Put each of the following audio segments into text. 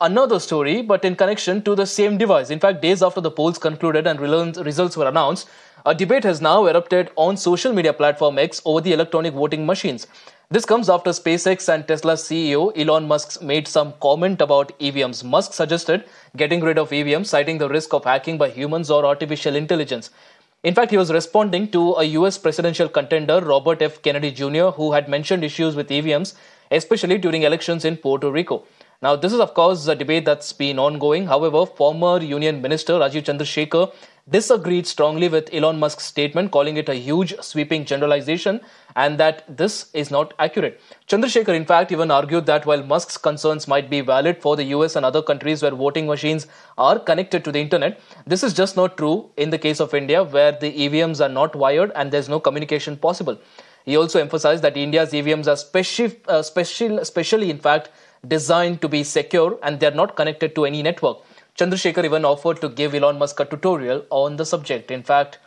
another story, but in connection to the same device. In fact, days after the polls concluded and results were announced, a debate has now erupted on social media platform X over the electronic voting machines. This comes after SpaceX and Tesla CEO Elon Musk made some comment about EVMs. Musk suggested getting rid of EVMs, citing the risk of hacking by humans or artificial intelligence. In fact, he was responding to a US presidential contender, Robert F. Kennedy Jr., who had mentioned issues with EVMs, especially during elections in Puerto Rico. Now, this is, of course, a debate that's been ongoing. However, former Union Minister Rajiv Chandrasekhar disagreed strongly with Elon Musk's statement, calling it a huge, sweeping generalization and that this is not accurate. Chandrasekhar, in fact, even argued that while Musk's concerns might be valid for the US and other countries where voting machines are connected to the internet, this is just not true in the case of India, where the EVMs are not wired and there's no communication possible. He also emphasized that India's EVMs are specially, in fact, designed to be secure and they're not connected to any network. Chandrasekhar even offered to give Elon Musk a tutorial on the subject. In fact,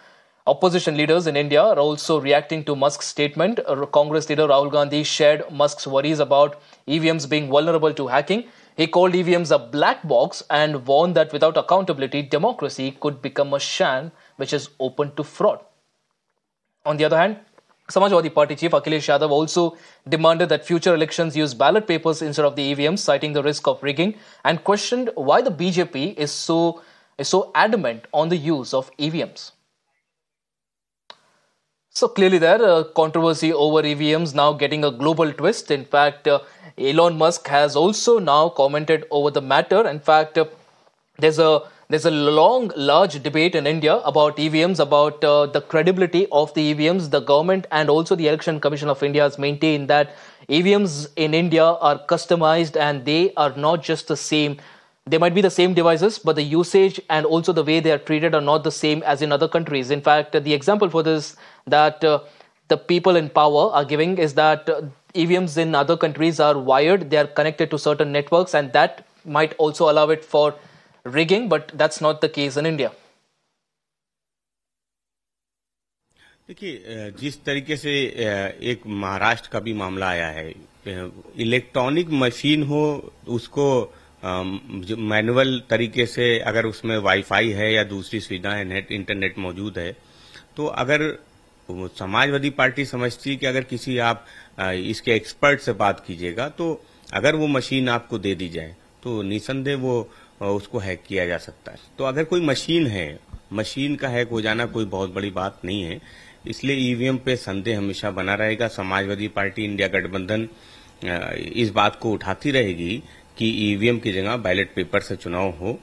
opposition leaders in India are also reacting to Musk's statement. Congress leader Rahul Gandhi shared Musk's worries about EVMs being vulnerable to hacking. He called EVMs a black box and warned that without accountability, democracy could become a sham which is open to fraud. On the other hand, Samajwadi Party chief Akhilesh Yadav also demanded that future elections use ballot papers instead of the EVMs, citing the risk of rigging, and questioned why the BJP is so adamant on the use of EVMs. So clearly there, controversy over EVMs now getting a global twist. In fact, Elon Musk has also now commented over the matter. In fact, there's a large debate in India about EVMs, about the credibility of the EVMs. The government and also the Election Commission of India has maintained that EVMs in India are customized and they are not just the same. They might be the same devices, but the usage and also the way they are treated are not the same as in other countries. In fact, the example for this that the people in power are giving is that EVMs in other countries are wired, they are connected to certain networks, and that might also allow it for rigging, but that's not the case in India. देखिए, जिस तरीके से एक महाराष्ट्र का भी मामला आया है, इलेक्ट्रॉनिक मशीन हो उसको मैनुअल तरीके से अगर उसमें वाईफाई है या दूसरी सुविधाएं नेट इंटरनेट मौजूद है, तो अगर समाजवादी पार्टी समझती है कि अगर किसी आप इसके एक्सपर्ट से बात कीजिएगा तो अगर वो मशीन आपको दे दी जाए तो निसंदेह वो उसको हैक किया जा सकता है। तो अगर कोई मशीन है, मशीन का हैक हो जाना कोई बहुत बड़ी बात नहीं है, इसलिए ईवीएम पे संदेह हमेशा बना रहेगा। समाजवादी पार्टी इंडिया गठबंधन इस बात को उठाती रहेगी कि ईवीएम की जगह बैलेट पेपर से चुनाव हो